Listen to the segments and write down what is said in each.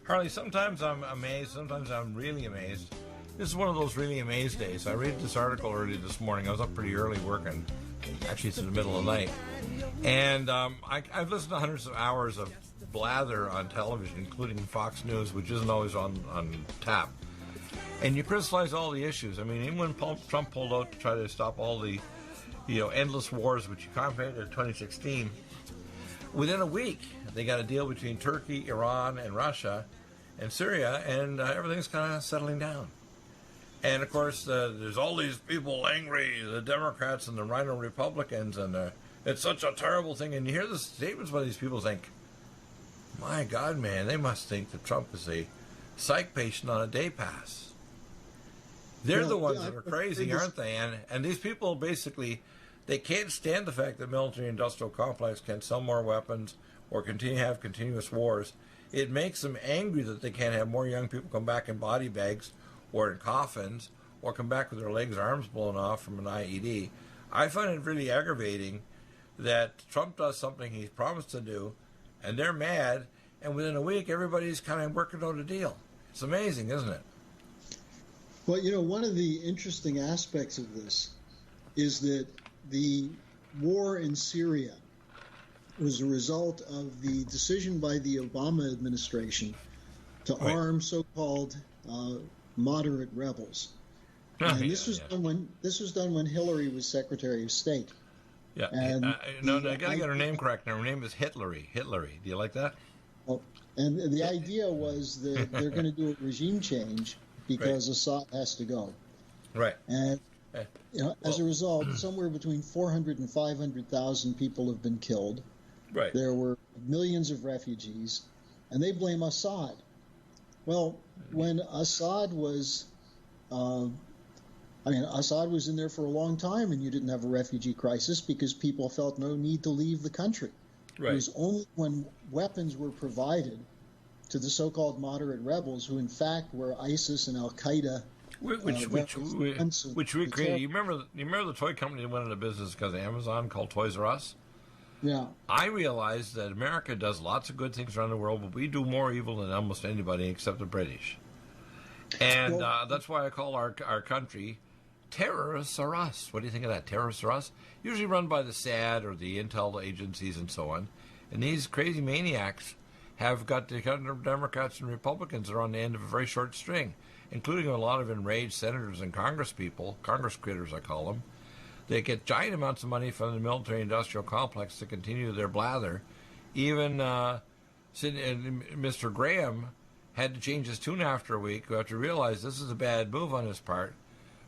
Harley, sometimes I'm amazed, sometimes I'm really amazed. This is one of those really amazed days. I read this article early this morning. I was up pretty early working. Actually, it's in the middle of the night. And I've listened to hundreds of hours of blather on television, including Fox News, which isn't always on tap. And you criticize all the issues. I mean, even when Trump pulled out to try to stop all the, endless wars, which he campaigned in 2016, within a week, they got a deal between Turkey, Iran, and Russia, and Syria, and everything's kind of settling down. And, of course, there's all these people angry, the Democrats and the Rhino Republicans, and it's such a terrible thing. And you hear the statements by these people think, my God, man, they must think that Trump is a psych patient on a day pass. They're the ones that are crazy, aren't they? And these people basically, they can't stand the fact that military-industrial complex can sell more weapons or have continuous wars. It makes them angry that they can't have more young people come back in body bags or in coffins, or come back with their legs or arms blown off from an IED. I find it really aggravating that Trump does something he's promised to do, and they're mad, and within a week, everybody's kind of working out a deal. It's amazing, isn't it? Well, one of the interesting aspects of this is that the war in Syria was a result of the decision by the Obama administration to arm so-called moderate rebels. And this was done when Hillary was Secretary of State. Yeah. I got to get her name correct now. Her name is Hitlery. Do you like that? Well, and the idea was that they're going to do a regime change because Assad has to go. Right. And as a result, somewhere between 400 and 500,000 people have been killed. Right. There were millions of refugees, and they blame Assad. Well, when Assad was, Assad was in there for a long time, and you didn't have a refugee crisis because people felt no need to leave the country. Right. It was only when weapons were provided to the so-called moderate rebels, who in fact were ISIS and Al Qaeda, which we created. You remember the toy company that went into business because of Amazon called Toys R Us? Yeah. I realize that America does lots of good things around the world, but we do more evil than almost anybody except the British. And that's why I call our country Terrorists Are Us. What do you think of that? Terrorists Are Us? Usually run by the SAD or the intel agencies and so on. And these crazy maniacs have got the Democrats and Republicans that are on the end of a very short string, including a lot of enraged senators and Congress people, Congress critters I call them. They get giant amounts of money from the military-industrial complex to continue their blather. Even Mr. Graham had to change his tune after a week. We have to realize this is a bad move on his part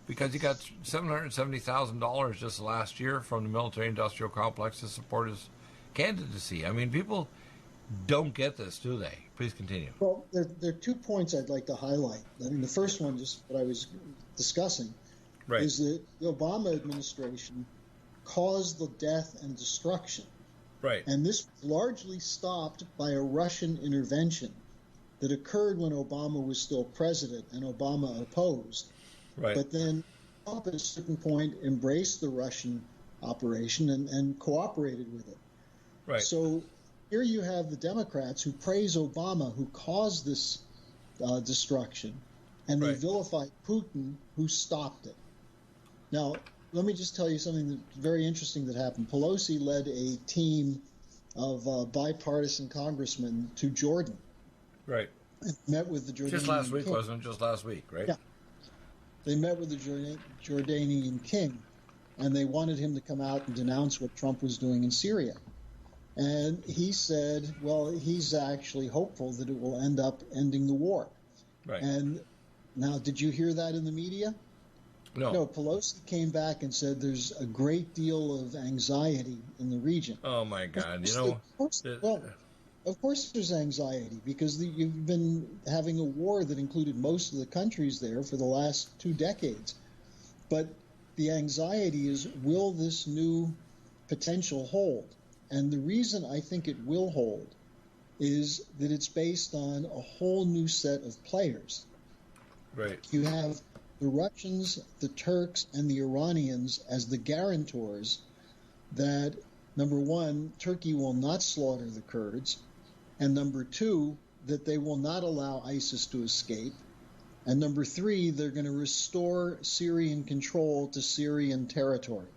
because he got $770,000 just last year from the military-industrial complex to support his candidacy. I mean, people don't get this, do they? Please continue. Well, there are 2 points I'd like to highlight. I mean, the first one, just what I was discussing, is that the Obama administration caused the death and destruction. Right. And this was largely stopped by a Russian intervention that occurred when Obama was still president and Obama opposed. Right. But then Trump at a certain point embraced the Russian operation and cooperated with it. Right. So here you have the Democrats who praise Obama, who caused this destruction, and they vilify Putin, who stopped it. Now, let me just tell you something that's very interesting that happened. Pelosi led a team of bipartisan congressmen to Jordan. Right. And met with the Jordanian Just last week, king. wasn't it? Just last week, right? Yeah. They met with the Jordanian king, and they wanted him to come out and denounce what Trump was doing in Syria. And he said, well, he's actually hopeful that it will end up ending the war. Right. And now, did you hear that in the media? No, Pelosi came back and said there's a great deal of anxiety in the region. Oh, my God. Of course there's anxiety because you've been having a war that included most of the countries there for the last 2 decades. But the anxiety is, will this new potential hold? And the reason I think it will hold is that it's based on a whole new set of players. Right. You have the Russians, the Turks, and the Iranians as the guarantors that, number one, Turkey will not slaughter the Kurds, and number two, that they will not allow ISIS to escape. And number three, they're going to restore Syrian control to Syrian territory.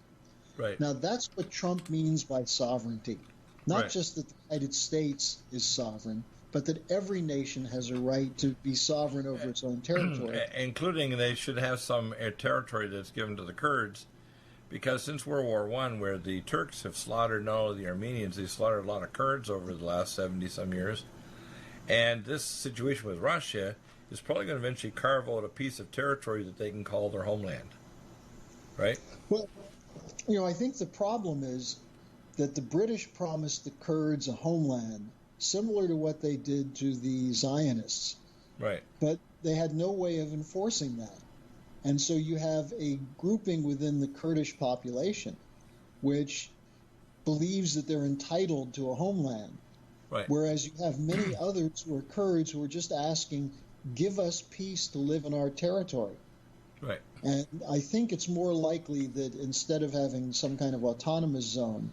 Right. Now, that's what Trump means by sovereignty. Not Right. just that the United States is sovereign, but that every nation has a right to be sovereign over its own territory. Including they should have some territory that's given to the Kurds, because since World War I, where the Turks have slaughtered not only the Armenians, they slaughtered a lot of Kurds over the last 70-some years. And this situation with Russia is probably going to eventually carve out a piece of territory that they can call their homeland. Right? Well, I think the problem is that the British promised the Kurds a homeland, similar to what they did to the Zionists. Right. But they had no way of enforcing that. And so you have a grouping within the Kurdish population which believes that they're entitled to a homeland. Right. Whereas you have many others who are Kurds who are just asking, give us peace to live in our territory. Right. And I think it's more likely that instead of having some kind of autonomous zone,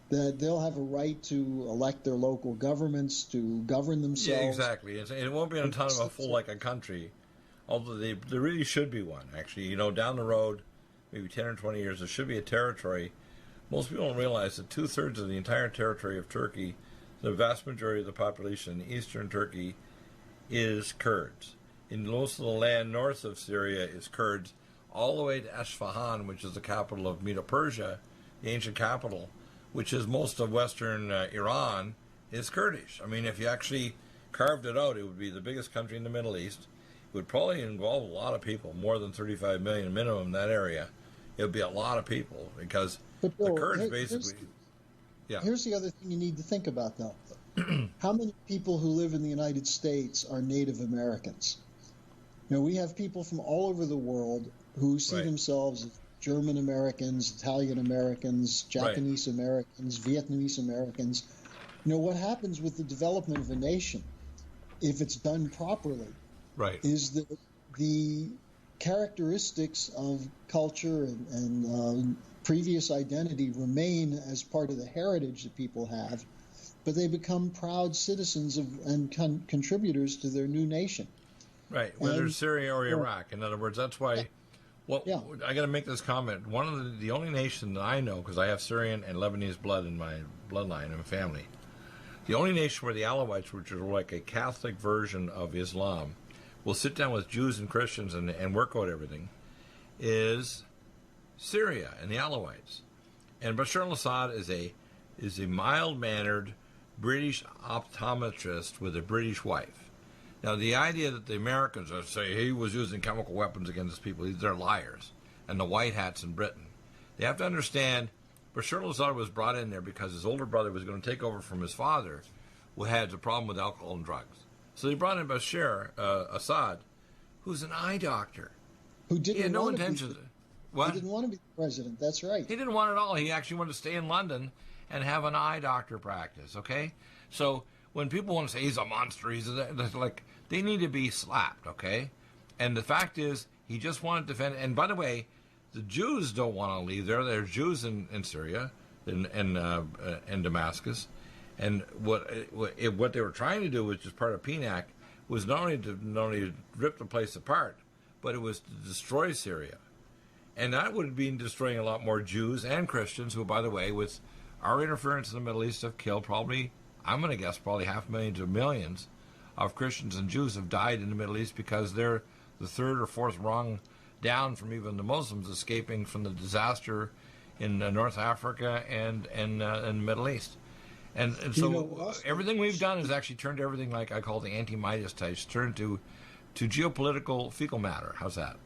that they'll have a right to elect their local governments, to govern themselves. Yeah, exactly. It won't be an autonomous full like a country, although there really should be one, actually. Down the road, maybe 10 or 20 years, there should be a territory. Most people don't realize that 2/3 of the entire territory of Turkey, the vast majority of the population in eastern Turkey, is Kurds. In most of the land north of Syria is Kurds, all the way to Isfahan, which is the capital of Medo-Persia, the ancient capital, which is most of western Iran, is Kurdish. I mean, if you actually carved it out, it would be the biggest country in the Middle East. It would probably involve a lot of people, more than 35 million minimum in that area. It would be a lot of people because But Bill, the Kurds basically... Here's the other thing you need to think about, though. How many people who live in the United States are Native Americans? We have people from all over the world who see Right. themselves as German Americans, Italian Americans, Japanese Americans, Vietnamese Americans. What happens with the development of a nation, if it's done properly, Right. is that the characteristics of culture and previous identity remain as part of the heritage that people have, but they become proud citizens and contributors to their new nation. Right, whether it's Syria or Iraq. In other words, that's why. I got to make this comment. One of the only nation that I know, because I have Syrian and Lebanese blood in my bloodline and family, the only nation where the Alawites, which are like a Catholic version of Islam, will sit down with Jews and Christians and work out everything, is Syria and the Alawites. And Bashar al-Assad is a mild-mannered British optometrist with a British wife. Now, the idea that the Americans are say he was using chemical weapons against people, they're liars. And the white hats in Britain. They have to understand Bashar al-Assad was brought in there because his older brother was going to take over from his father, who had a problem with alcohol and drugs. So they brought in Bashar Assad, who's an eye doctor. Who didn't he had no want intention. He didn't want to be president. That's right. He didn't want it all. He actually wanted to stay in London and have an eye doctor practice. Okay, so when people want to say he's a monster, they need to be slapped. Okay, and the fact is, he just wanted to defend. And by the way, the Jews don't want to leave there. There's Jews in Syria and Damascus, and what they were trying to do, which is part of PNAC, was not only to rip the place apart, but it was to destroy Syria. And that would be destroying a lot more Jews and Christians who, by the way, with our interference in the Middle East, have killed probably 500,000 to millions of Christians and Jews have died in the Middle East because they're the third or fourth rung down from even the Muslims escaping from the disaster in North Africa and the Middle East. And so everything we've done has actually turned everything, like I call the anti-Midas types, turned to geopolitical fecal matter. How's that?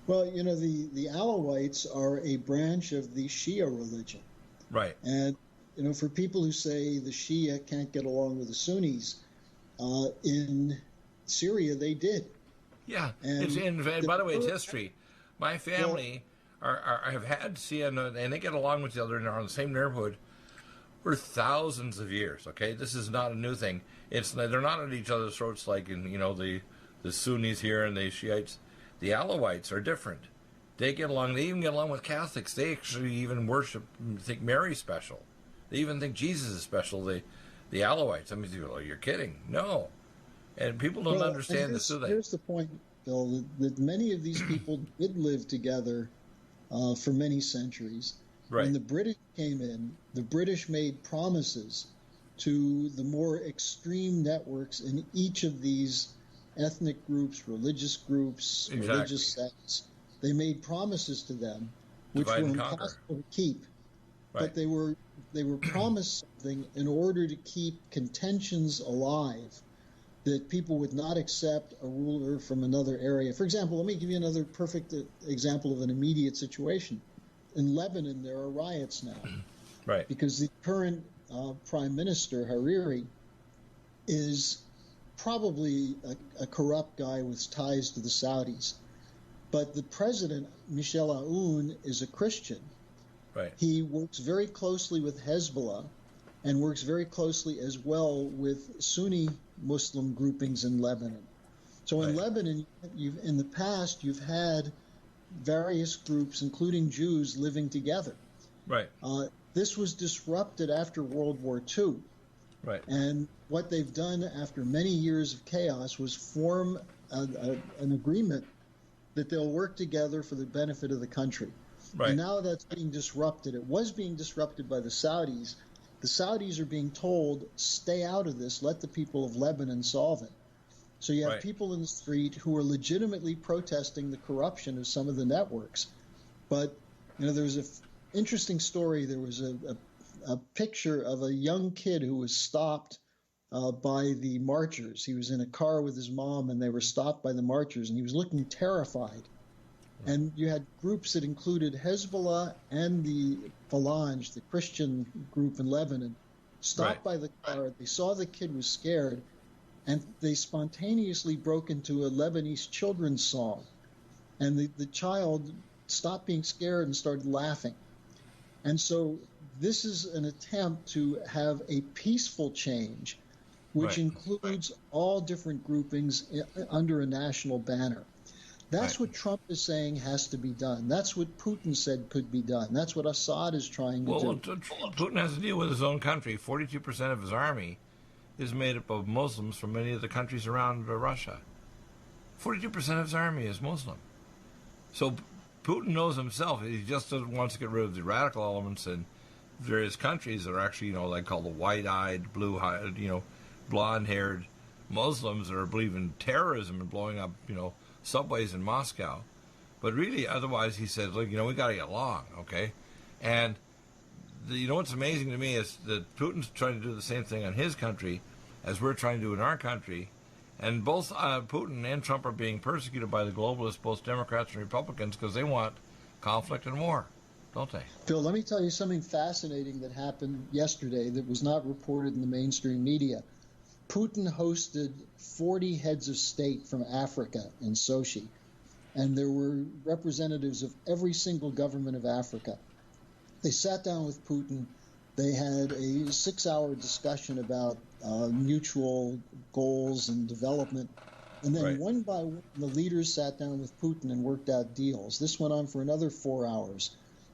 Well, the Alawites are a branch of the Shia religion. Right. And, for people who say the Shia can't get along with the Sunnis, in Syria they did. Yeah. By the way, it's history. My family have had Shia, and they get along with each other and are in the same neighborhood for thousands of years. Okay, this is not a new thing. They're not at each other's throats like in the Sunnis here and the Shiites. The Alawites are different. They get along. They even get along with Catholics. They actually even think Mary's special. They even think Jesus is special. the Alawites. I mean, you're kidding. No. And people don't understand this, do they? Here's the point, Bill, that many of these people did live together for many centuries. Right. When the British came in, the British made promises to the more extreme networks in each of these ethnic groups, religious groups, religious sects. They made promises to them which were impossible to keep. Right. But they were promised something in order to keep contentions alive, that people would not accept a ruler from another area. For example, let me give you another perfect example of an immediate situation. In Lebanon, there are riots now. Right. Because the current prime minister, Hariri, is probably a corrupt guy with ties to the Saudis. But the president, Michel Aoun, is a Christian. Right. He works very closely with Hezbollah and works very closely as well with Sunni Muslim groupings in Lebanon. So in Lebanon, in the past, you've had various groups, including Jews, living together. Right. This was disrupted after World War II. Right. And what they've done after many years of chaos was form an agreement that they'll work together for the benefit of the country. Right. And now that's being disrupted. It was being disrupted by the Saudis. The Saudis are being told, stay out of this, let the people of Lebanon solve it. So you have people in the street who are legitimately protesting the corruption of some of the networks. But, there's an interesting story. There was a picture of a young kid who was stopped by the marchers. He was in a car with his mom, and they were stopped by the marchers, and he was looking terrified. And you had groups that included Hezbollah and the Phalange, the Christian group in Lebanon, stopped by the car. They saw the kid was scared, and they spontaneously broke into a Lebanese children's song. And the child stopped being scared and started laughing. And so this is an attempt to have a peaceful change, which includes all different groupings under a national banner. That's what Trump is saying has to be done. That's what Putin said could be done. That's what Assad is trying to do. Well, Putin has to deal with his own country. 42% of his army is made up of Muslims from many of the countries around Russia. 42% of his army is Muslim. So Putin knows himself. He just wants to get rid of the radical elements in various countries that are actually, like called the white-eyed, blue-eyed, blonde-haired Muslims that are believing terrorism and blowing up, subways in Moscow. But really, otherwise, he says, look, we got to get along, okay? And what's amazing to me is that Putin's trying to do the same thing on his country as we're trying to do in our country. And both Putin and Trump are being persecuted by the globalists, both Democrats and Republicans, because they want conflict and war, don't they? Phil, let me tell you something fascinating that happened yesterday that was not reported in the mainstream media. Putin hosted 40 heads of state from Africa in Sochi, and there were representatives of every single government of Africa. They sat down with Putin. They had a 6-hour discussion about mutual goals and development. And then one by one, the leaders sat down with Putin and worked out deals. This went on for another 4 hours.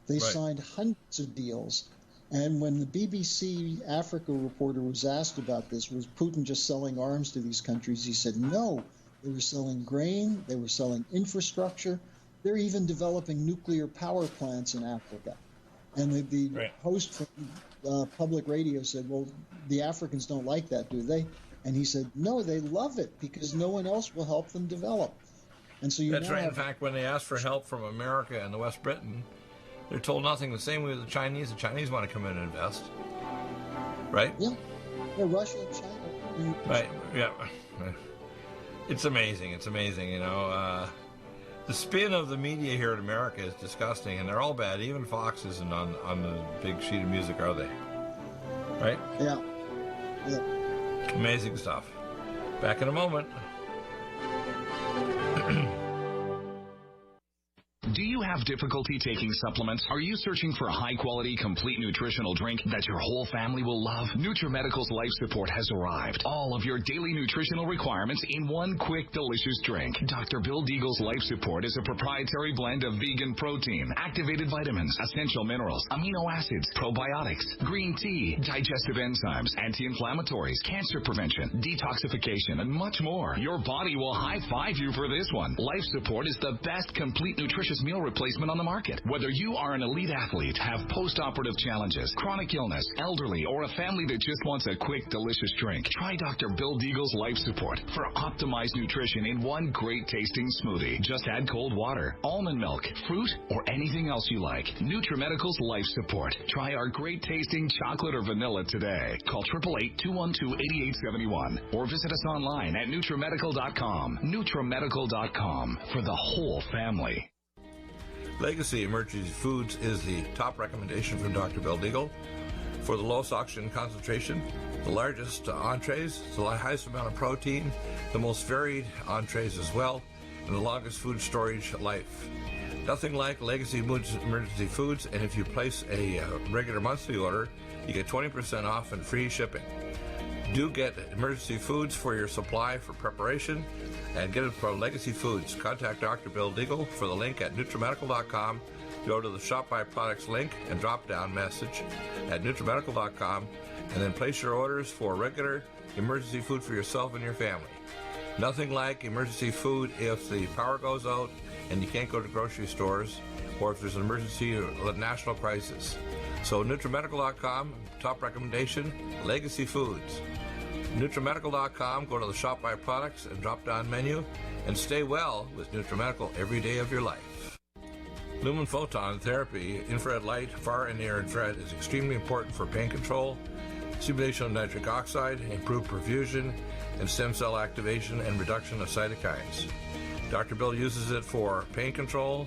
They signed hundreds of deals. And when the BBC Africa reporter was asked about this, was Putin just selling arms to these countries? He said, no, they were selling grain, they were selling infrastructure, they're even developing nuclear power plants in Africa. And the host from public radio said, well, the Africans don't like that, do they? And he said, no, they love it because no one else will help them develop. And so That's right. In fact, when they asked for help from America and the West Britain, they're told nothing. The same way with the Chinese. The Chinese want to come in and invest. Right? Yeah. Russia and China. Right. Yeah. It's amazing. It's amazing, The spin of the media here in America is disgusting, and they're all bad. Even Fox isn't on the big sheet of music, are they? Right? Yeah. Amazing stuff. Back in a moment. Do you have difficulty taking supplements? Are you searching for a high-quality, complete nutritional drink that your whole family will love? NutriMedical's Life Support has arrived. All of your daily nutritional requirements in one quick, delicious drink. Dr. Bill Deagle's Life Support is a proprietary blend of vegan protein, activated vitamins, essential minerals, amino acids, probiotics, green tea, digestive enzymes, anti-inflammatories, cancer prevention, detoxification, and much more. Your body will high-five you for this one. Life Support is the best complete nutritious meal replacement on the market. Whether you are an elite athlete, have post-operative challenges, chronic illness, elderly, or a family that just wants a quick, delicious drink, try Dr. Bill Deagle's Life Support for optimized nutrition in one great tasting smoothie. Just add cold water, almond milk, fruit, or anything else you like. NutriMedical's Life Support. Try our great tasting chocolate or vanilla today. Call 888-212-8871 or visit us online at NutriMedical.com. NutriMedical.com for the whole family. Legacy Emergency Foods is the top recommendation from Dr. Bill Deagle for the lowest oxygen concentration, the largest entrees, the highest amount of protein, the most varied entrees as well, and the longest food storage life. Nothing like Legacy Emergency Foods, and if you place a regular monthly order, you get 20% off and free shipping. Do get Emergency Foods for your supply for preparation, and get it from Legacy Foods. Contact Dr. Bill Deagle for the link at NutriMedical.com. Go to the Shop by Products link and drop-down message at NutriMedical.com, and then place your orders for regular emergency food for yourself and your family. Nothing like emergency food if the power goes out and you can't go to grocery stores, or if there's an emergency or a national crisis. So NutriMedical.com, top recommendation, Legacy Foods. NutriMedical.com, go to the Shop by Products and drop-down menu, and stay well with NutriMedical every day of your life. Lumen photon therapy, infrared light, far and near infrared, is extremely important for pain control, stimulation of nitric oxide, improved perfusion, and stem cell activation and reduction of cytokines. Dr. Bill uses it for pain control,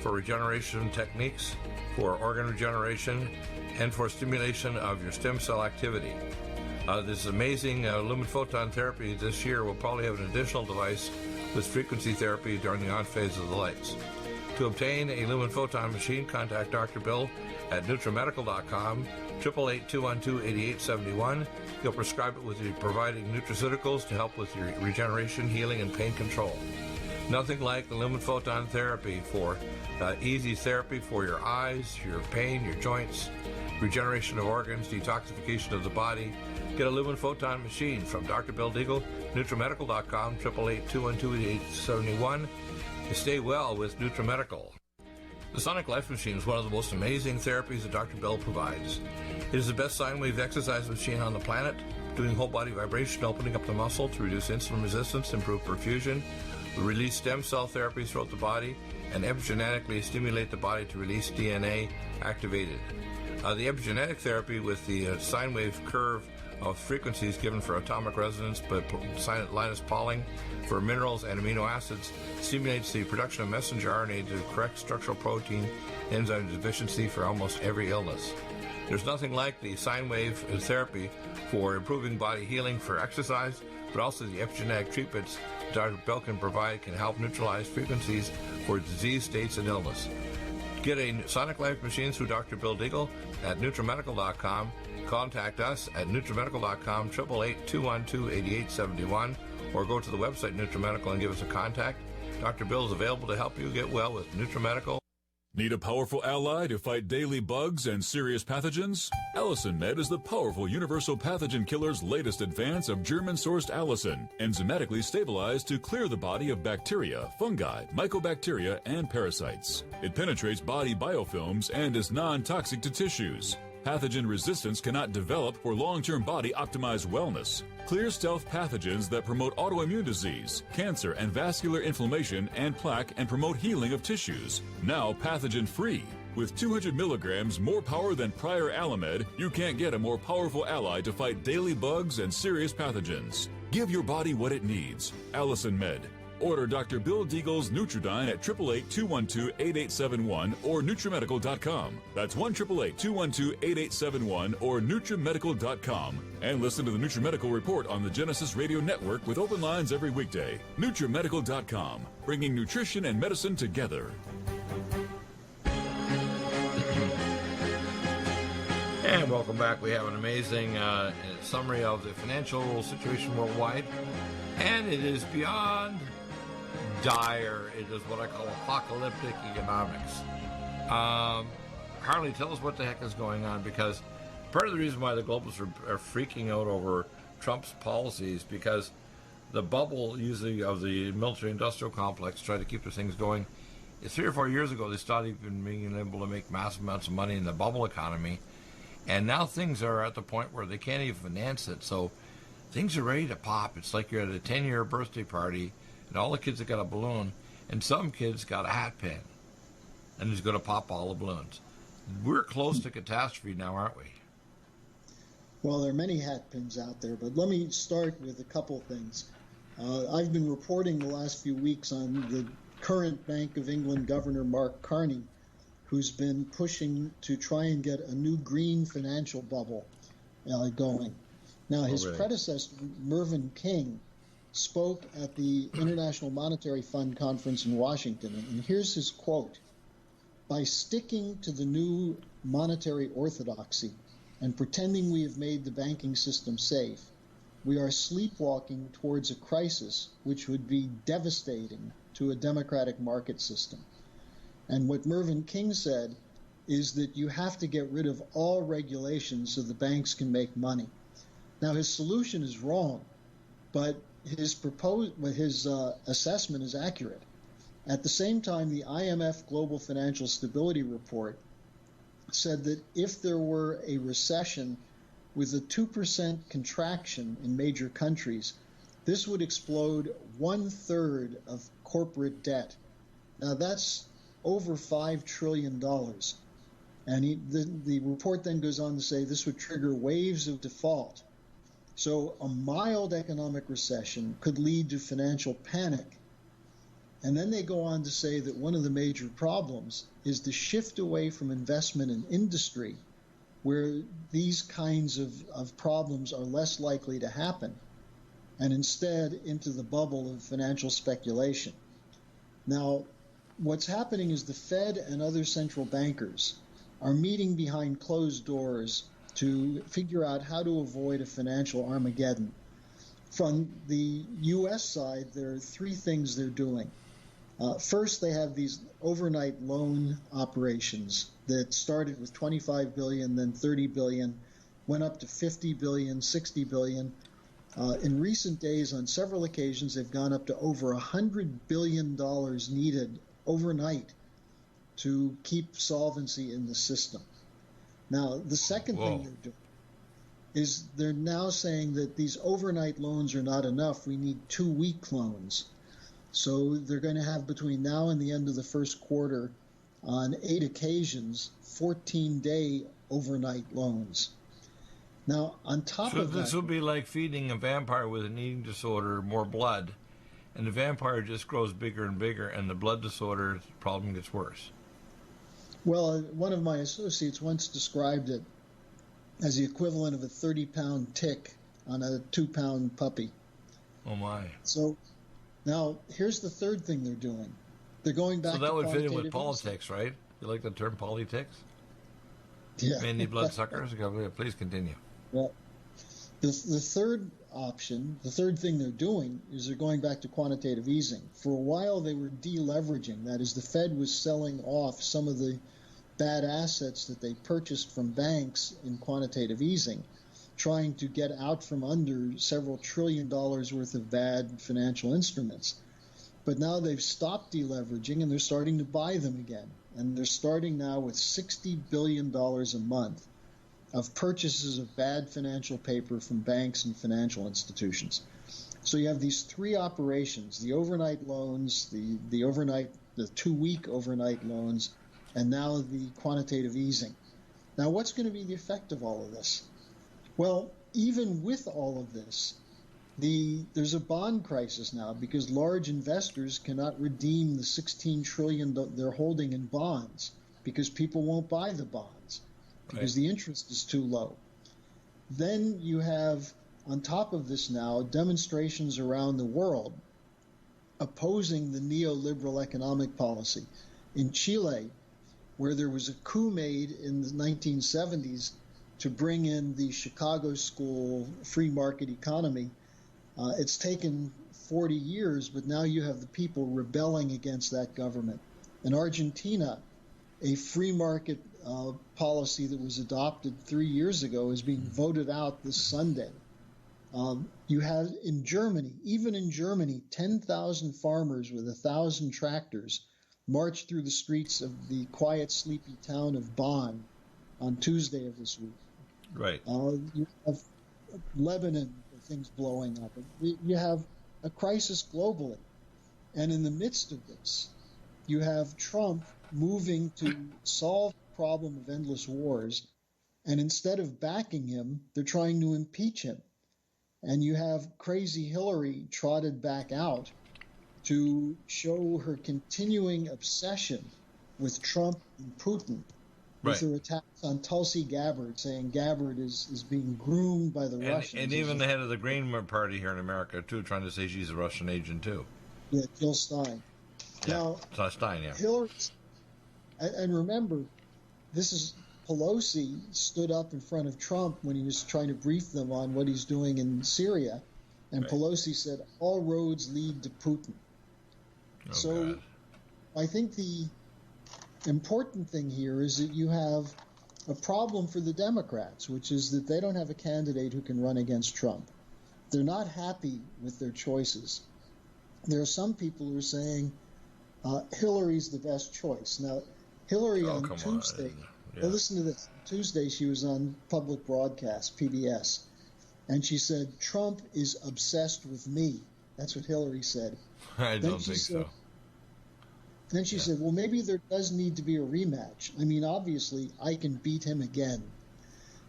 for regeneration techniques, for organ regeneration, and for stimulation of your stem cell activity. This amazing lumen photon therapy this year will probably have an additional device with frequency therapy during the on phase of the lights. To obtain a lumen photon machine, contact Dr. Bill at NutriMedical.com, 888-212-8871. He'll prescribe it with you providing nutraceuticals to help with your regeneration, healing, and pain control. Nothing like the lumen photon therapy for easy therapy for your eyes, your pain, your joints, regeneration of organs, detoxification of the body. Get a lumen photon machine from Dr. Bill Deagle, NutriMedical.com, 888-212-8871. Stay well with NutriMedical. The Sonic Life Machine is one of the most amazing therapies that Dr. Bill provides. It is the best sine wave exercise machine on the planet, doing whole body vibration, opening up the muscle to reduce insulin resistance, improve perfusion, release stem cell therapies throughout the body, and epigenetically stimulate the body to release DNA activated. The epigenetic therapy with the sine wave curve of frequencies given for atomic resonance, but Linus Pauling for minerals and amino acids stimulates the production of messenger RNA to correct structural protein enzyme deficiency for almost every illness. There's nothing like the sine wave therapy for improving body healing for exercise, but also the epigenetic treatments Dr. Bill can provide can help neutralize frequencies for disease states and illness. Get a Sonic Life machine through Dr. Bill Deagle at NutriMedical.com. Contact us at NutriMedical.com, 888-212-8871, or go to the website NutriMedical and give us a contact. Dr. Bill is available to help you get well with NutriMedical. Need a powerful ally to fight daily bugs and serious pathogens? Allison Med is the powerful universal pathogen killer's latest advance of German-sourced allicin, enzymatically stabilized to clear the body of bacteria, fungi, mycobacteria, and parasites. It penetrates body biofilms and is non-toxic to tissues. Pathogen resistance cannot develop for long-term body-optimized wellness. Clear stealth pathogens that promote autoimmune disease, cancer and vascular inflammation and plaque and promote healing of tissues. Now pathogen-free. With 200 milligrams more power than prior Alamed, you can't get a more powerful ally to fight daily bugs and serious pathogens. Give your body what it needs. Allison Med. Order Dr. Bill Deagle's Nutridyne at 888-212-8871 or NutriMedical.com. That's 1-888-212-8871 or NutriMedical.com. And listen to the NutriMedical Report on the Genesis Radio Network with open lines every weekday. NutriMedical.com, bringing nutrition and medicine together. And welcome back. We have an amazing summary of the financial situation worldwide. And it is beyond dire. It is what I call apocalyptic economics. Harley, tell us what the heck is going on, because part of the reason why the globalists are freaking out over Trump's policies, because the bubble usually of the military-industrial complex tried to keep the things going. 3 or 4 years ago, they started being able to make massive amounts of money in the bubble economy. And now things are at the point where they can't even finance it. So things are ready to pop. It's like you're at a 10-year birthday party, and all the kids have got a balloon, and some kids got a hat pin, and he's going to pop all the balloons. We're close to catastrophe now, aren't we? Well, there are many hat pins out there, but let me start with a couple things. I've been reporting the last few weeks on the current Bank of England Governor Mark Carney, who's been pushing to try and get a new green financial bubble going. Now, his predecessor, Mervyn King, spoke at the International Monetary Fund conference in Washington, and here's his quote: "By sticking to the new monetary orthodoxy and pretending we have made the banking system safe, we are sleepwalking towards a crisis which would be devastating to a democratic market system." And what Mervyn King said is that you have to get rid of all regulations so the banks can make money. Now, his solution is wrong, but his assessment is accurate. At the same time, the IMF Global Financial Stability Report said that if there were a recession with a 2% contraction in major countries, this would explode 1/3 of corporate debt. Now, that's over $5 trillion. And the report then goes on to say this would trigger waves of default. So a mild economic recession could lead to financial panic. And then they go on to say that one of the major problems is the shift away from investment in industry, where these kinds of problems are less likely to happen, and instead into the bubble of financial speculation. Now, what's happening is the Fed and other central bankers are meeting behind closed doors to figure out how to avoid a financial Armageddon. From the U.S. side, there are 3 things they're doing. First, they have these overnight loan operations that started with $25 billion, then $30 billion, went up to $50 billion, $60 billion. In recent days, on several occasions, they've gone up to over $100 billion needed overnight to keep solvency in the system. Now, the second thing they're doing is they're now saying that these overnight loans are not enough. We need 2-week loans. So they're going to have, between now and the end of the first quarter, on 8 occasions, 14-day overnight loans. Now, on top of that... So this will be like feeding a vampire with an eating disorder more blood, and the vampire just grows bigger and bigger, and the blood disorder problem gets worse. Well, one of my associates once described it as the equivalent of a 30-pound tick on a 2-pound puppy. Oh, my. So now, here's the third thing they're doing. They're going back to So that would fit in with politics, right? You like the term politics? Yeah. Many bloodsuckers? Please continue. Well, the third option, the third thing they're doing, is they're going back to quantitative easing. For a while, they were deleveraging. That is, the Fed was selling off some of the bad assets that they purchased from banks in quantitative easing, trying to get out from under several $1 trillion worth of bad financial instruments. But now they've stopped deleveraging, and they're starting to buy them again. And they're starting now with $60 billion a month of purchases of bad financial paper from banks and financial institutions. So you have these 3 operations: the overnight loans, the 2-week overnight loans, and now the quantitative easing. Now, what's going to be the effect of all of this? Well, even with all of this, there's a bond crisis now, because large investors cannot redeem the $16 trillion they're holding in bonds because people won't buy the bonds because the interest is too low. Then you have, on top of this now, demonstrations around the world opposing the neoliberal economic policy. In Chile, where there was a coup made in the 1970s to bring in the Chicago school free market economy. It's taken 40 years, but now you have the people rebelling against that government. In Argentina, a free market policy that was adopted 3 years ago is being voted out this Sunday. You have in Germany, even in Germany, 10,000 farmers with 1,000 tractors marched through the streets of the quiet, sleepy town of Bonn on Tuesday of this week. Right. You have Lebanon, things blowing up. You have a crisis globally. And in the midst of this, you have Trump moving to solve the problem of endless wars. And instead of backing him, they're trying to impeach him. And you have crazy Hillary trotted back out to show her continuing obsession with Trump and Putin, with her attacks on Tulsi Gabbard, saying Gabbard is being groomed by the Russians. And even the head of the Green Party here in America, too, trying to say she's a Russian agent, too. Yeah, Jill Stein. Yeah, Stein, yeah. Hillary, and remember, this is Pelosi stood up in front of Trump when he was trying to brief them on what he's doing in Syria, and Pelosi said, all roads lead to Putin. God. I think the important thing here is that you have a problem for the Democrats, which is that they don't have a candidate who can run against Trump. They're not happy with their choices. There are some people who are saying Hillary's the best choice. Now, Hillary on Tuesday, well, listen to this. Tuesday she was on public broadcast, PBS, and she said, Trump is obsessed with me. That's what Hillary said. I don't think so. Then she said, well, maybe there does need to be a rematch. I mean, obviously, I can beat him again.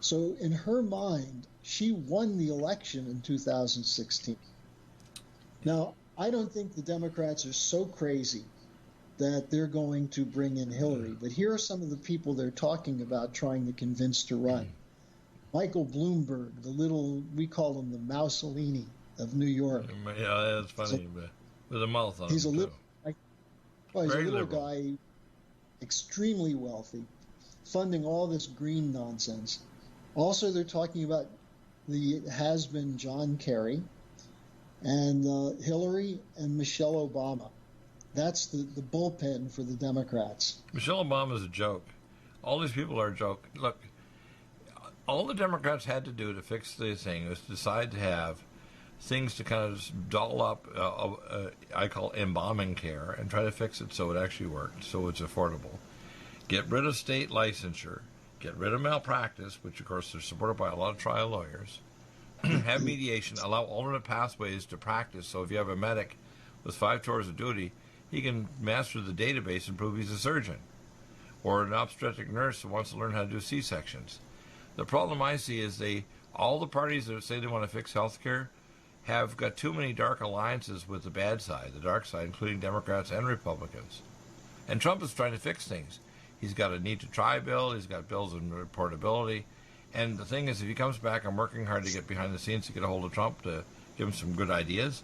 So in her mind, she won the election in 2016. Now, I don't think the Democrats are so crazy that they're going to bring in Hillary. But here are some of the people they're talking about trying to convince to run. Michael Bloomberg, we call him the Mussolini of New York. Yeah, that's funny, but with a mouth on he's him, he's a little liberal guy, extremely wealthy, funding all this green nonsense. Also, they're talking about the has-been John Kerry and Hillary and Michelle Obama. That's the bullpen for the Democrats. Michelle Obama's a joke. All these people are a joke. Look, all the Democrats had to do to fix this thing was decide to have things to kind of doll up, I call embalming care, and try to fix it so it actually worked, so it's affordable. Get rid of state licensure. Get rid of malpractice, which, of course, are supported by a lot of trial lawyers. Have mediation. Allow alternate pathways to practice. So if you have a medic with 5 tours of duty, he can master the database and prove he's a surgeon. Or an obstetric nurse who wants to learn how to do C-sections. The problem I see is all the parties that say they want to fix health care have got too many dark alliances with the bad side, the dark side, including Democrats and Republicans. And Trump is trying to fix things. He's got a need to try bill. He's got bills in reportability. And the thing is, if he comes back, I'm working hard to get behind the scenes to get a hold of Trump to give him some good ideas.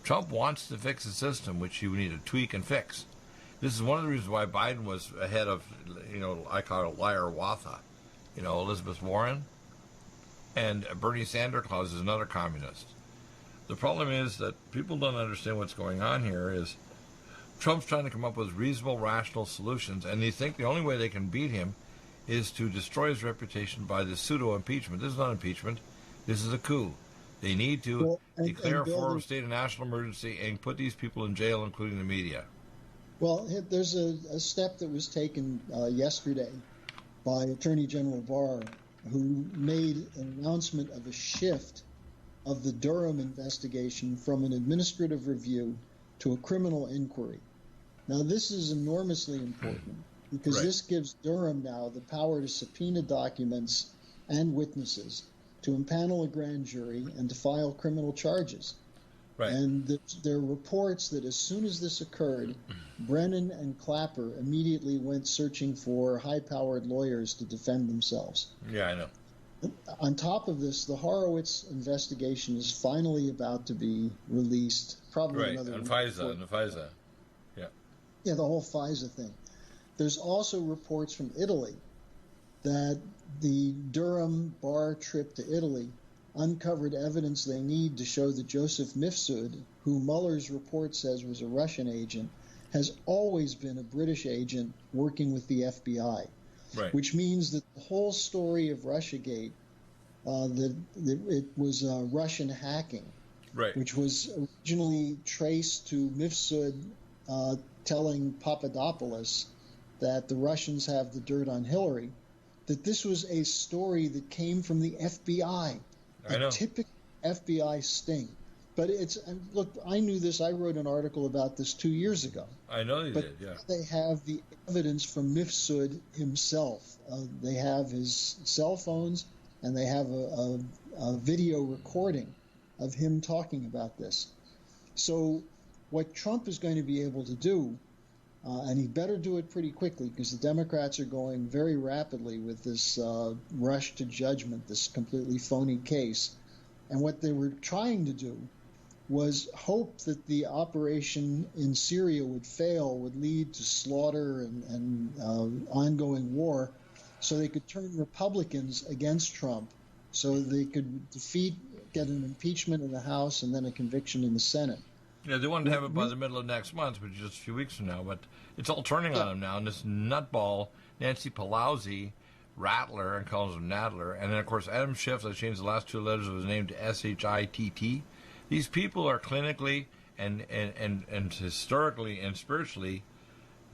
Trump wants to fix the system, which you need to tweak and fix. This is one of the reasons why Biden was ahead of, I call it liar Watha, Elizabeth Warren. And Bernie Sanders Claus is another communist. The problem is that people don't understand what's going on here is Trump's trying to come up with reasonable, rational solutions, and they think the only way they can beat him is to destroy his reputation by this pseudo-impeachment. This is not impeachment. This is a coup. They need to declare a form of state of national emergency and put these people in jail, including the media. Well, there's a step that was taken yesterday by Attorney General Barr, who made an announcement of a shift of the Durham investigation from an administrative review to a criminal inquiry. Now, this is enormously important because this gives Durham now the power to subpoena documents and witnesses, to impanel a grand jury, and to file criminal charges. Right. And there are reports that as soon as this occurred, Brennan and Clapper immediately went searching for high-powered lawyers to defend themselves. Yeah, I know. On top of this, the Horowitz investigation is finally about to be released. Probably another on FISA. Yeah. Yeah, the whole FISA thing. There's also reports from Italy that the Durham Barr trip to Italy uncovered evidence they need to show that Joseph Mifsud, who Mueller's report says was a Russian agent, has always been a British agent working with the FBI, Right. which means that the whole story of Russiagate, that it was Russian hacking, Right. which was originally traced to Mifsud telling Papadopoulos that the Russians have the dirt on Hillary, that this was a story that came from the FBI, I know. a typical FBI sting. But look, I knew this. I wrote an article about this 2 years ago. I know you But did, yeah. they have the evidence from Mifsud himself. They have his cell phones, and they have a video recording of him talking about this. So what Trump is going to be able to do, and he better do it pretty quickly, because the Democrats are going very rapidly with this rush to judgment, this completely phony case. And what they were trying to do was hope that the operation in Syria would fail, would lead to slaughter and ongoing war, so they could turn Republicans against Trump, so they could get an impeachment in the House and then a conviction in the Senate. Yeah, they wanted to have it by the middle of next month, which is just a few weeks from now. But it's all turning on him now. And this nutball, Nancy Pelosi, Rattler, and calls him Nadler. And then, of course, Adam Schiff, I changed the last two letters of his name to S-H-I-T-T. These people are clinically and historically and spiritually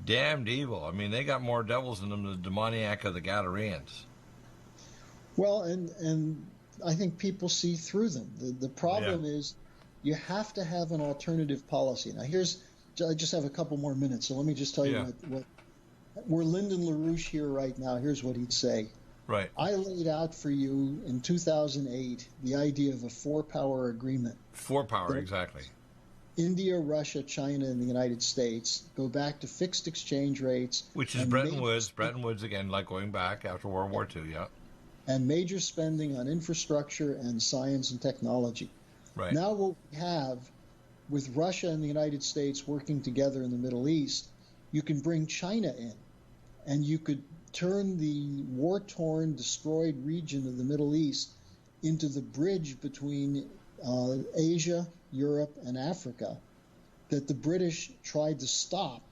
damned evil. I mean, they got more devils in them than the demoniac of the Gadareans. Well, and I think people see through them. The problem is you have to have an alternative policy. Now, I just have a couple more minutes, so let me just tell you what were Lyndon LaRouche here right now, here's what he'd say. Right. I laid out for you in 2008 the idea of a four-power agreement. Four-power, exactly. India, Russia, China, and the United States go back to fixed exchange rates. Which is Bretton Woods. Bretton Woods, again, like going back after World War II, yeah. And major spending on infrastructure and science and technology. Right. Now what we have with Russia and the United States working together in the Middle East, you can bring China in, and you could turn the war-torn, destroyed region of the Middle East into the bridge between Asia, Europe, and Africa that the British tried to stop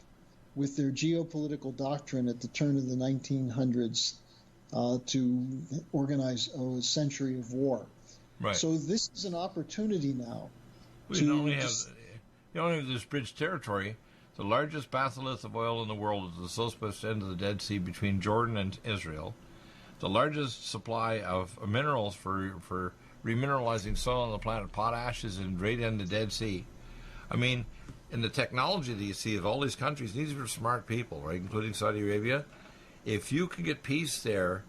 with their geopolitical doctrine at the turn of the 1900s to organize a century of war. Right. So this is an opportunity now. You only have this bridge territory. The largest batholith of oil in the world is the southwest end of the Dead Sea between Jordan and Israel. The largest supply of minerals for remineralizing soil on the planet, potash, is in right in the Dead Sea. I mean, in the technology that you see of all these countries, these are smart people, right, including Saudi Arabia. If you can get peace there,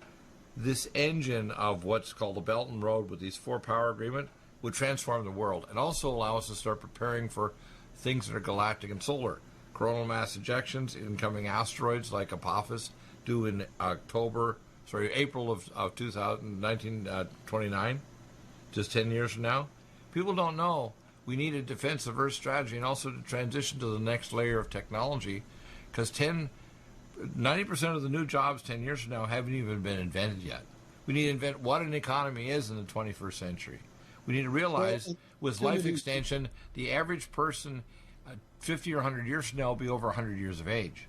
this engine of what's called the Belt and Road with these four-power agreement would transform the world and also allow us to start preparing for things that are galactic and solar. Coronal mass ejections, incoming asteroids like Apophis, due in April of 1929, just 10 years from now. People don't know we need a defensive Earth strategy and also to transition to the next layer of technology, because 90% of the new jobs 10 years from now haven't even been invented yet. We need to invent what an economy is in the 21st century. We need to realize with life extension, the average person 50 or 100 years from now will be over 100 years of age.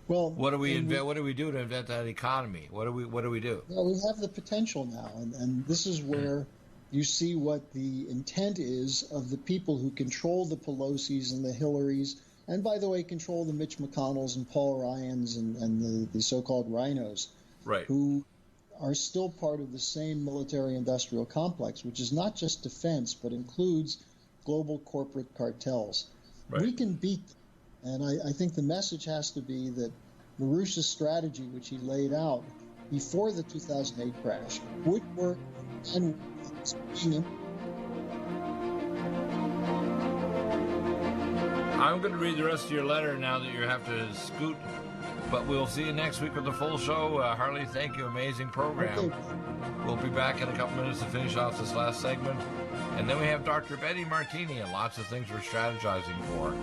Well, what do we invent? What do we do to invent that economy? What do we do? Well, we have the potential now, and this is where you see what the intent is of the people who control the Pelosi's and the Hillarys, and by the way, control the Mitch McConnells and Paul Ryans and the so-called rhinos, right, who are still part of the same military-industrial complex, which is not just defense, but includes global corporate cartels. Right. We can beat them. And I think the message has to be that LaRouche's strategy, which he laid out before the 2008 crash, would work and it's being I'm going to read the rest of your letter now that you have to scoot, but we'll see you next week with the full show. Harley, thank you. Amazing program. Okay. We'll be back in a couple minutes to finish off this last segment. And then we have Dr. Betty Martini and lots of things we're strategizing for.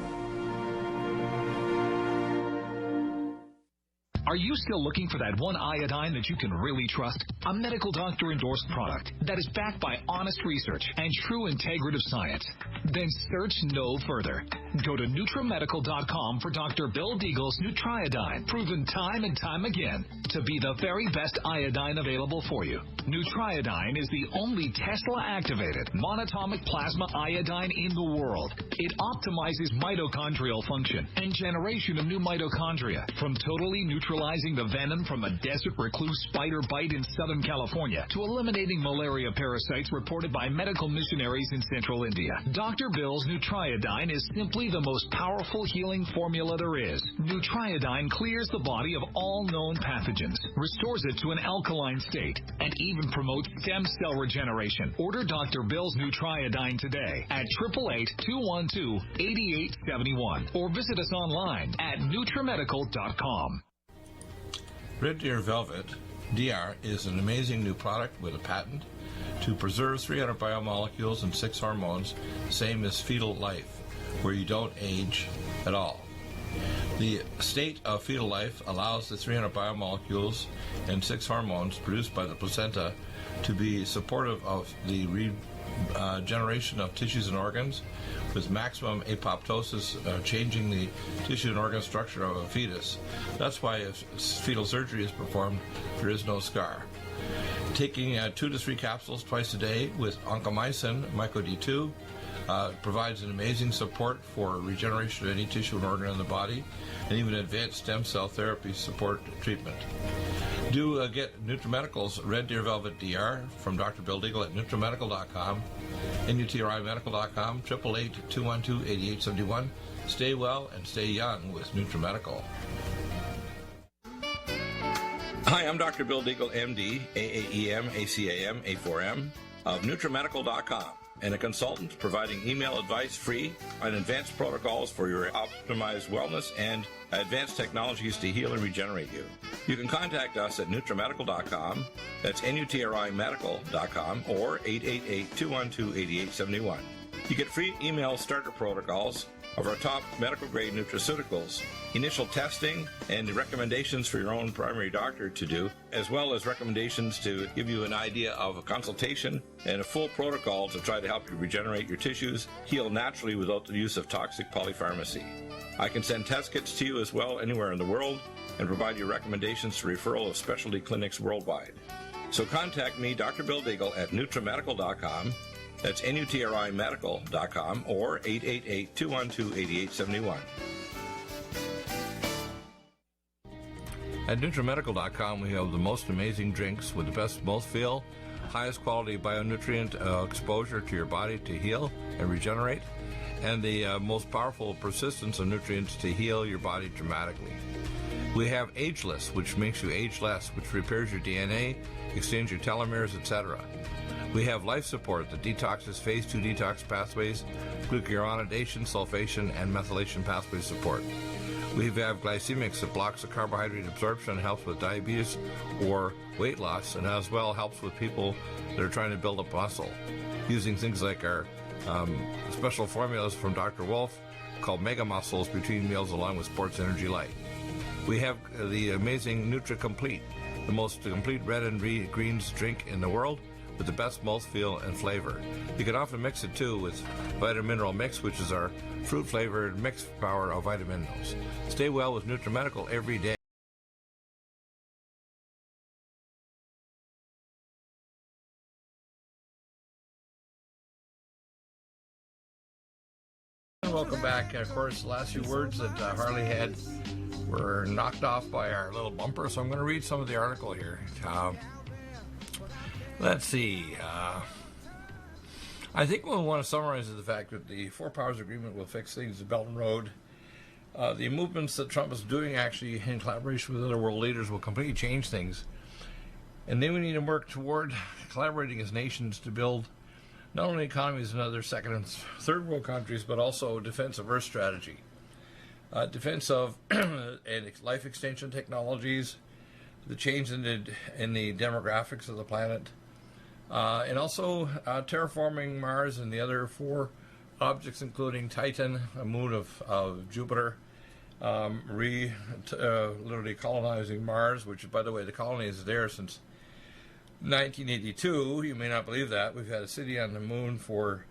Are you still looking for that one iodine that you can really trust? A medical doctor-endorsed product that is backed by honest research and true integrative science? Then search no further. Go to NutriMedical.com for Dr. Bill Deagle's Nutriodine, proven time and time again to be the very best iodine available for you. Nutriodine is the only Tesla-activated monatomic plasma iodine in the world. It optimizes mitochondrial function and generation of new mitochondria, from totally neutralizing the venom from a desert recluse spider bite in Southern California to eliminating malaria parasites reported by medical missionaries in Central India. Dr. Bill's Nutriodine is simply the most powerful healing formula there is. Nutriodine clears the body of all known pathogens, restores it to an alkaline state, and even promotes stem cell regeneration. Order Dr. Bill's Nutriodine today at 888-212-8871 or visit us online at NutriMedical.com. Red Deer Velvet DR is an amazing new product with a patent to preserve 300 biomolecules and 6 hormones, same as fetal life, where you don't age at all. The state of fetal life allows the 300 biomolecules and 6 hormones produced by the placenta to be supportive of the regeneration of tissues and organs, with maximum apoptosis, changing the tissue and organ structure of a fetus. That's why if fetal surgery is performed, there is no scar. Taking 2 to 3 capsules twice a day with oncomycin, myco-D2, provides an amazing support for regeneration of any tissue and organ in the body, and even advanced stem cell therapy support treatment. Do get NutriMedical's Red Deer Velvet DR from Dr. Bill Deagle at NutriMedical.com, NutriMedical.com, 888-212-8871. Stay well and stay young with NutriMedical. Hi, I'm Dr. Bill Deagle, MD, AAEM, ACAM, A4M, of NutriMedical.com, and a consultant providing email advice free on advanced protocols for your optimized wellness and advanced technologies to heal and regenerate you. You can contact us at NutriMedical.com, that's NutriMedical.com, or 888-212-8871. You get free email starter protocols of our top medical-grade nutraceuticals, initial testing, and recommendations for your own primary doctor to do, as well as recommendations to give you an idea of a consultation and a full protocol to try to help you regenerate your tissues, heal naturally without the use of toxic polypharmacy. I can send test kits to you as well anywhere in the world and provide you recommendations to referral of specialty clinics worldwide. So contact me, Dr. Bill Deagle, at NutriMedical.com. That's NutriMedical.com, or 888-212-8871. At NutriMedical.com, we have the most amazing drinks with the best mouthfeel, highest quality bionutrient exposure to your body to heal and regenerate, and the most powerful persistence of nutrients to heal your body dramatically. We have Ageless, which makes you age less, which repairs your DNA, extends your telomeres, etc. We have Life Support that detoxes phase 2 detox pathways, glucuronidation, sulfation, and methylation pathway support. We have Glycemics that blocks the carbohydrate absorption and helps with diabetes or weight loss, and as well helps with people that are trying to build up muscle, using things like our special formulas from Dr. Wolf called Mega Muscles between meals along with Sports Energy Light. We have the amazing Nutri-Complete, the most complete red and greens drink in the world, with the best mouthfeel and flavor. You can often mix it too with Vitamin Mineral Mix, which is our fruit-flavored mixed power of vitamin minerals. Stay well with NutriMedical every day. Welcome back. Of course, the last few words that Harley had were knocked off by our little bumper, so I'm going to read some of the article here. Let's see. I think we'll want to summarize the fact that the Four Powers Agreement will fix things at Belt and Road. The movements that Trump is doing, actually, in collaboration with other world leaders, will completely change things. And then we need to work toward collaborating as nations to build not only economies in other second and third world countries, but also a defense of Earth strategy. Defense of and life extension technologies, the change in the demographics of the planet, and also terraforming Mars and the other 4 objects, including Titan, a moon of Jupiter, literally colonizing Mars, which, by the way, the colony is there since 1982. You may not believe that. We've had a city on the moon for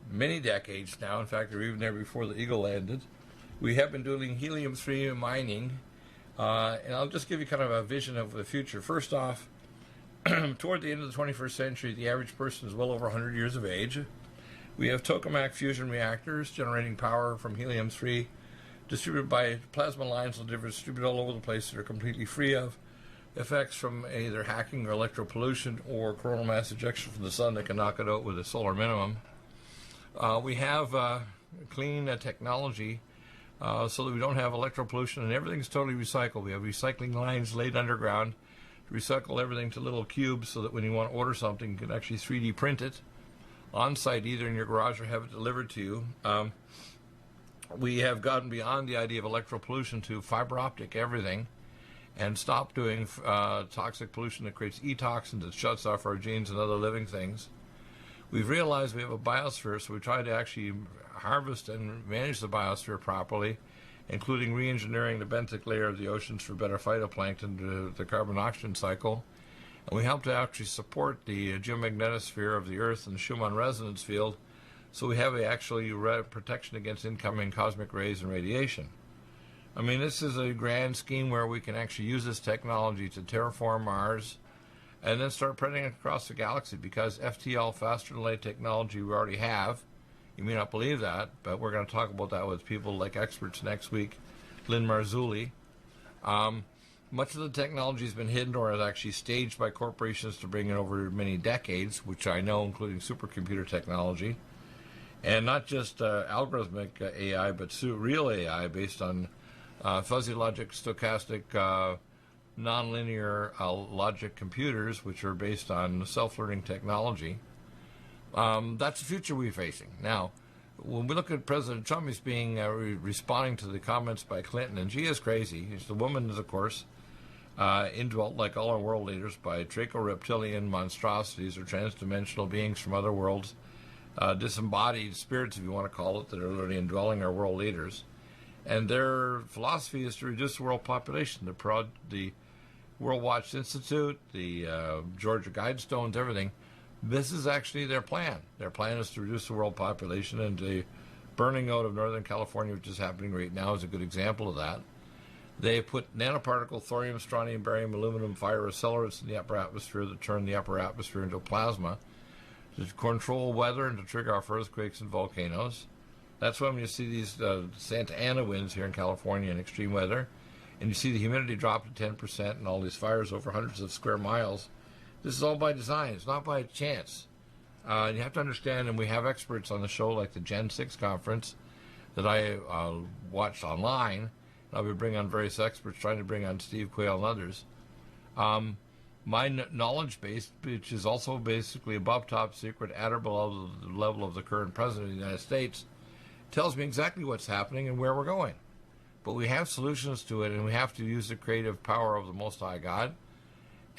many decades now. In fact, we were even there before the Eagle landed. We have been doing helium-3 mining, and I'll just give you kind of a vision of the future. First off, toward the end of the 21st century, the average person is well over 100 years of age. We have tokamak fusion reactors generating power from helium-3, distributed by plasma lines that are distributed all over the place that are completely free of effects from either hacking or electropollution or coronal mass ejection from the sun that can knock it out with a solar minimum. We have clean technology so that we don't have electropollution, and everything's totally recycled. We have recycling lines laid underground to recycle everything to little cubes so that when you want to order something, you can actually 3D print it on site, either in your garage or have it delivered to you. We have gotten beyond the idea of electropollution to fiber optic everything and stop doing toxic pollution that creates e-toxins that shuts off our genes and other living things. We've realized we have a biosphere, so we try to actually harvest and manage the biosphere properly, including re-engineering the benthic layer of the oceans for better phytoplankton, the carbon-oxygen cycle. And we help to actually support the geomagnetosphere of the Earth and the Schumann resonance field, so we have actually protection against incoming cosmic rays and radiation. I mean, this is a grand scheme where we can actually use this technology to terraform Mars and then start spreading it across the galaxy, because FTL, faster than light technology, we already have. You may not believe that, but we're going to talk about that with people like experts next week, Lynn Marzulli. Much of the technology has been hidden or is actually staged by corporations to bring it over many decades, which I know, including supercomputer technology. And not just algorithmic AI, but real AI based on fuzzy logic, stochastic, nonlinear logic computers, which are based on self-learning technology. That's the future we're facing. Now, when we look at President Trump, he's being responding to the comments by Clinton, and she is crazy. The woman is, of course, indwelt, like all our world leaders, by tracho-reptilian monstrosities or transdimensional beings from other worlds, disembodied spirits, if you want to call it, that are literally indwelling our world leaders. And their philosophy is to reduce the world population. The World Watch Institute, the Georgia Guidestones, everything. This is actually their plan. Their plan is to reduce the world population, and the burning out of Northern California, which is happening right now, is a good example of that. They put nanoparticle thorium, strontium, barium, aluminum, fire accelerants in the upper atmosphere that turn the upper atmosphere into plasma to control weather and to trigger off earthquakes and volcanoes. That's when you see these Santa Ana winds here in California in extreme weather, and you see the humidity drop to 10% and all these fires over hundreds of square miles. This is all by design. It's not by chance. You have to understand, and we have experts on the show like the Gen 6 conference that I watched online. I'll be bringing on various experts, trying to bring on Steve Quayle and others. My knowledge base, which is also basically above top secret, at or below the level of the current president of the United States, tells me exactly what's happening and where we're going. But we have solutions to it, and we have to use the creative power of the Most High God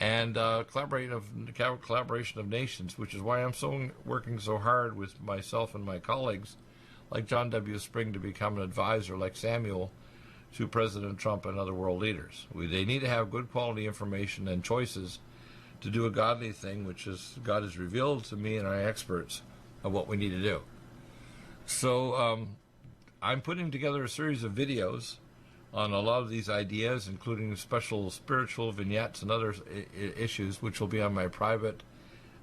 and collaboration of nations, which is why I'm working so hard with myself and my colleagues, like John W. Spring, to become an advisor, like Samuel, to President Trump and other world leaders. They need to have good quality information and choices to do a godly thing, which is God has revealed to me and our experts of what we need to do. So I'm putting together a series of videos on a lot of these ideas, including special spiritual vignettes and other issues, which will be on my private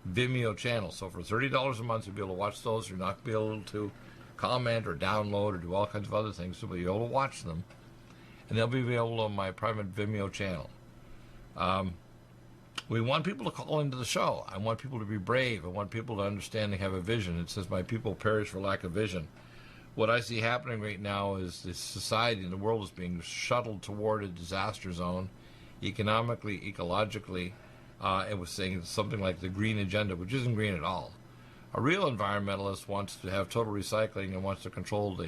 Vimeo channel. So for $30 a month, you'll be able to watch those. You're not going to be able to comment or download or do all kinds of other things. You'll be able to watch them, and they'll be available on my private Vimeo channel. We want people to call into the show. I want people to be brave. I want people to understand they have a vision. It says, my people perish for lack of vision. What I see happening right now is the society and the world is being shuttled toward a disaster zone, economically, ecologically. It was saying something like the green agenda, which isn't green at all. A real environmentalist wants to have total recycling and wants to control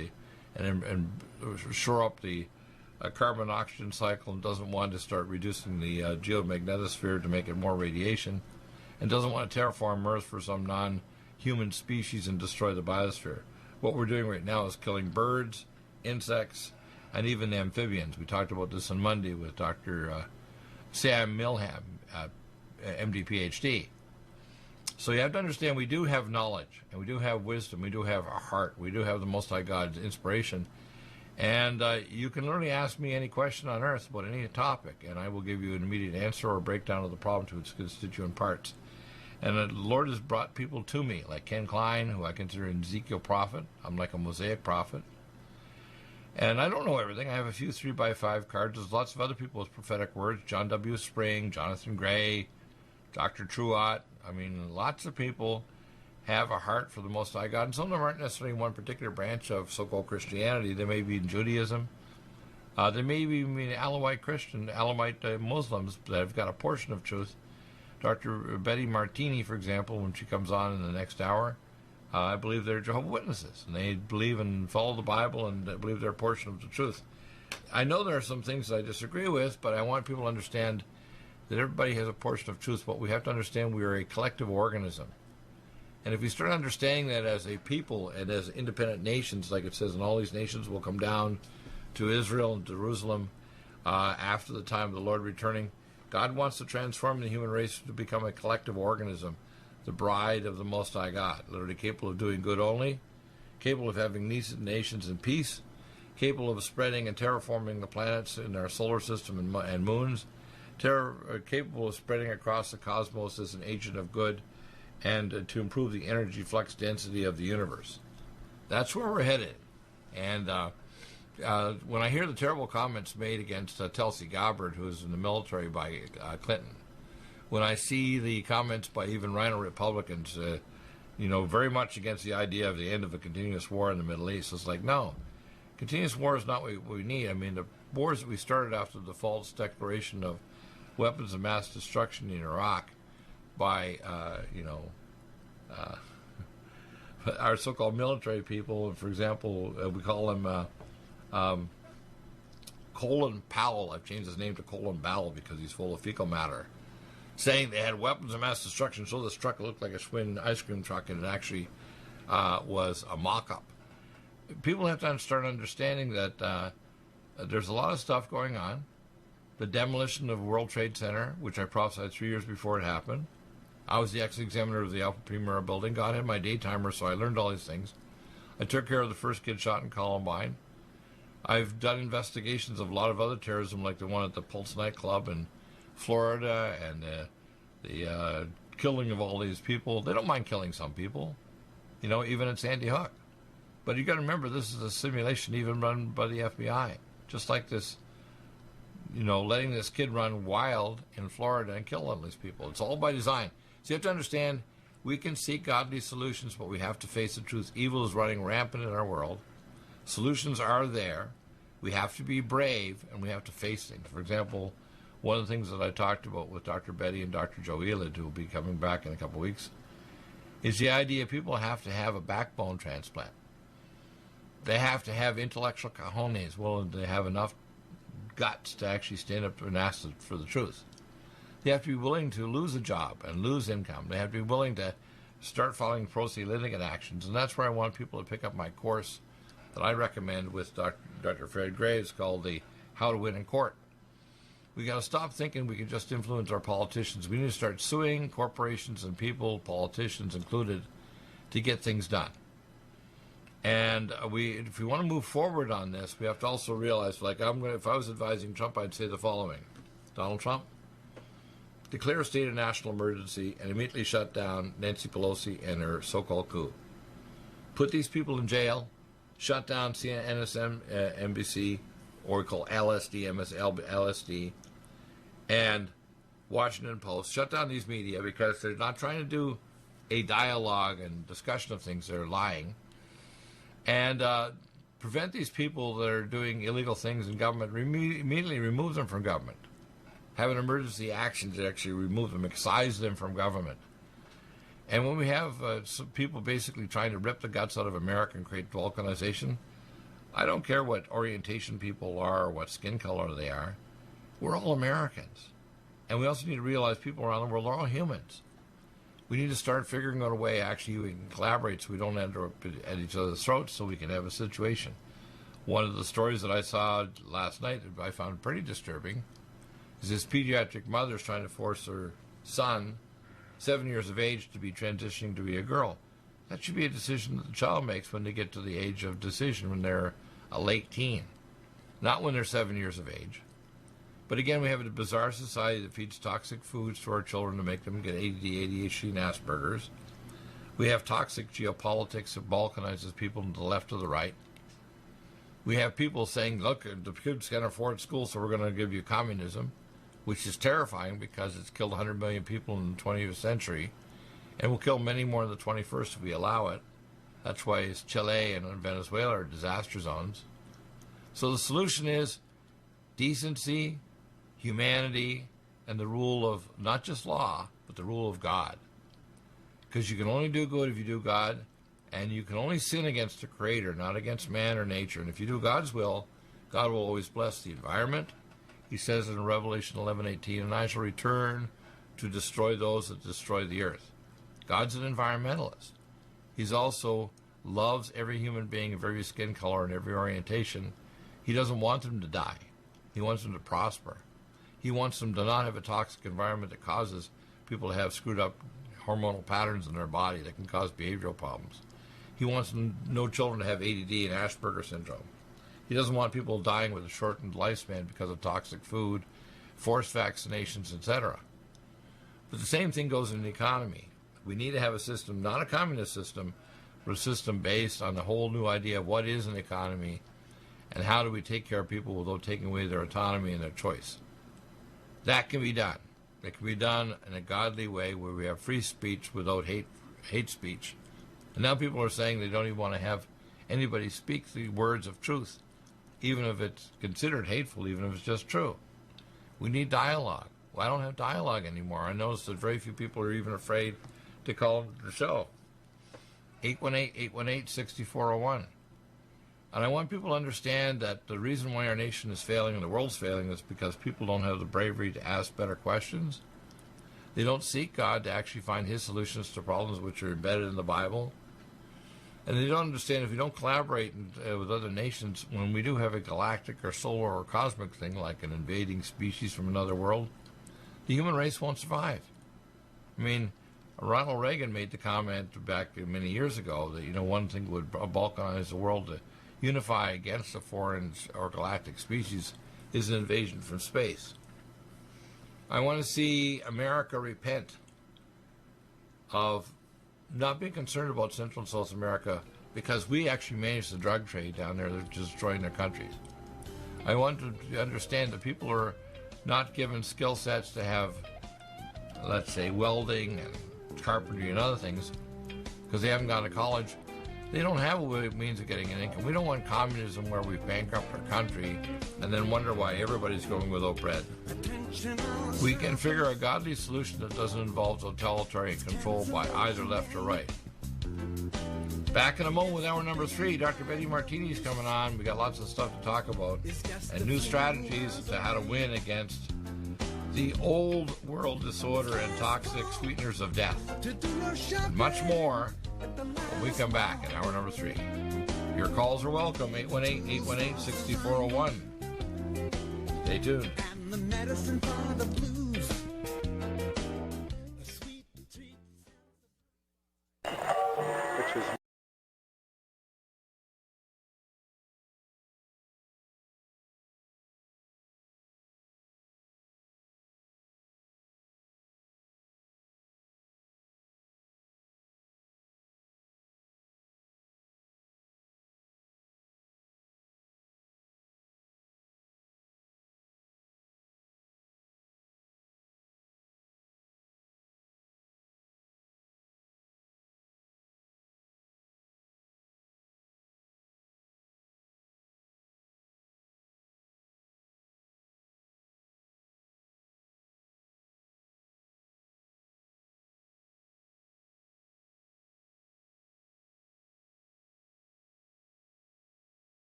and shore up the carbon-oxygen cycle, and doesn't want to start reducing the geomagnetosphere to make it more radiation, and doesn't want to terraform Earth for some non-human species and destroy the biosphere. What we're doing right now is killing birds, insects, and even amphibians. We talked about this on Monday with Dr. Sam Milham, MD, PhD. So you have to understand we do have knowledge, and we do have wisdom, we do have a heart, we do have the Most High God's inspiration. And you can literally ask me any question on earth about any topic, and I will give you an immediate answer or a breakdown of the problem to its constituent parts. And the Lord has brought people to me, like Ken Klein, who I consider an Ezekiel prophet. I'm like a Mosaic prophet. And I don't know everything. I have a few 3x5 cards. There's lots of other people with prophetic words. John W. Spring, Jonathan Gray, Dr. Truott. I mean, lots of people have a heart for the Most High God. And some of them aren't necessarily in one particular branch of so-called Christianity. They may be in Judaism. They may be Alawite Christian, Alawite Muslims that have got a portion of truth. Dr. Betty Martini, for example, when she comes on in the next hour, I believe they're Jehovah's Witnesses, and they believe and follow the Bible, and they believe they're a portion of the truth. I know there are some things that I disagree with, but I want people to understand that everybody has a portion of truth, but we have to understand we are a collective organism. And if we start understanding that as a people and as independent nations, like it says, and all these nations will come down to Israel and Jerusalem after the time of the Lord returning, God wants to transform the human race to become a collective organism, the bride of the Most High God, literally capable of doing good only, capable of having nations in peace, capable of spreading and terraforming the planets in our solar system and moons, capable of spreading across the cosmos as an agent of good, and to improve the energy flux density of the universe. That's where we're headed. And when I hear the terrible comments made against Tulsi Gabbard, who is in the military, by Clinton, when I see the comments by even Rhino Republicans, very much against the idea of the end of a continuous war in the Middle East, it's like, no, continuous war is not what we need. I mean, the wars that we started after the false declaration of weapons of mass destruction in Iraq by, our so-called military people. For example, we call them Colin Powell. I've changed his name to Colin Powell because he's full of fecal matter, saying they had weapons of mass destruction, so this truck looked like a Schwinn ice cream truck, and it actually was a mock-up. People have to start understanding that there's a lot of stuff going on. The demolition of World Trade Center, which I prophesied 3 years before it happened. I was the ex-examiner of the Alpha Primera building. God had my day-timer, so I learned all these things. I took care of the first kid shot in Columbine. I've done investigations of a lot of other terrorism, like the one at the Pulse nightclub in Florida, and the killing of all these people. They don't mind killing some people, even at Sandy Hook. But you got to remember, this is a simulation even run by the FBI. Just like this, letting this kid run wild in Florida and kill all these people. It's all by design. So you have to understand, we can seek godly solutions, but we have to face the truth. Evil is running rampant in our world. Solutions are there. We have to be brave, and we have to face things. For example, one of the things that I talked about with Dr. Betty and Dr. Joe Elid, who will be coming back in a couple of weeks, is the idea people have to have a backbone transplant. They have to have intellectual cojones, willing to have enough guts to actually stand up and ask for the truth. They have to be willing to lose a job and lose income. They have to be willing to start following pro se litigant actions. And that's where I want people to pick up my course that I recommend with Dr. Fred Graves, called the How to Win in Court. We got to stop thinking we can just influence our politicians. We need to start suing corporations and people, politicians included, to get things done. And if we want to move forward on this, we have to also realize, if I was advising Trump, I'd say the following. Donald Trump, declare a state of national emergency and immediately shut down Nancy Pelosi and her so-called coup. Put these people in jail, shut down CNN, NBC, or we call LSD, LSD, and Washington Post. Shut down these media because they're not trying to do a dialogue and discussion of things. They're lying. And prevent these people that are doing illegal things in government, immediately remove them from government. Have an emergency action to actually remove them, excise them from government. And when we have some people basically trying to rip the guts out of America and create balkanization, I don't care what orientation people are or what skin color they are. We're all Americans. And we also need to realize people around the world are all humans. We need to start figuring out a way, actually, we can collaborate so we don't end up at each other's throats, so we can have a situation. One of the stories that I saw last night that I found pretty disturbing is this pediatric mother's trying to force her son, 7 years of age, to be transitioning to be a girl. That should be a decision that the child makes when they get to the age of decision, when they're a late teen, not when they're 7 years of age. But again, we have a bizarre society that feeds toxic foods to our children to make them get ADD, ADHD, and Asperger's. We have toxic geopolitics that balkanizes people to the left or the right. We have people saying, look, the kids can't afford school, so we're going to give you communism, which is terrifying because it's killed 100 million people in the 20th century and will kill many more in the 21st if we allow it. That's why Chile and Venezuela are disaster zones. So the solution is decency, humanity, and the rule of not just law, but the rule of God. Because you can only do good if you do God, and you can only sin against the Creator, not against man or nature. And if you do God's will, God will always bless the environment. He says in Revelation 11:18, and I shall return to destroy those that destroy the earth. God's an environmentalist. He's also loves every human being of every skin color and every orientation. He doesn't want them to die. He wants them to prosper. He wants them to not have a toxic environment that causes people to have screwed up hormonal patterns in their body that can cause behavioral problems. He wants no children to have ADD and Asperger syndrome. He doesn't want people dying with a shortened lifespan because of toxic food, forced vaccinations, etc. But the same thing goes in the economy. We need to have a system, not a communist system, but a system based on the whole new idea of what is an economy and how do we take care of people without taking away their autonomy and their choice. That can be done. It can be done in a godly way where we have free speech without hate speech. And now people are saying they don't even want to have anybody speak the words of truth, even if it's considered hateful, even if it's just true. We need dialogue. Well, I don't have dialogue anymore. I notice that very few people are even afraid to call the show. 818-818-6401. And I want people to understand that the reason why our nation is failing and the world's failing is because people don't have the bravery to ask better questions. They don't seek God to actually find his solutions to problems which are embedded in the Bible. And they don't understand if we don't collaborate with other nations, when we do have a galactic or solar or cosmic thing like an invading species from another world, the human race won't survive. I mean, Ronald Reagan made the comment back many years ago that, one thing would balkanize the world to unify against a foreign or galactic species is an invasion from space. I want to see America repent of not being concerned about Central and South America because we actually manage the drug trade down there that's destroying their countries. I want to understand that people are not given skill sets to have, let's say, welding and carpentry and other things because they haven't gone to college. They don't have a means of getting an income. We don't want communism where we bankrupt our country and then wonder why everybody's going without bread. We can figure a godly solution that doesn't involve totalitarian control by either left or right. Back in a moment with hour number 3, Dr. Betty Martini's coming on. We got lots of stuff to talk about and new strategies to how to win against the old world disorder and toxic sweeteners of death. And much more when we come back in hour number 3. Your calls are welcome, 818-818-6401. Stay tuned. And the medicine for the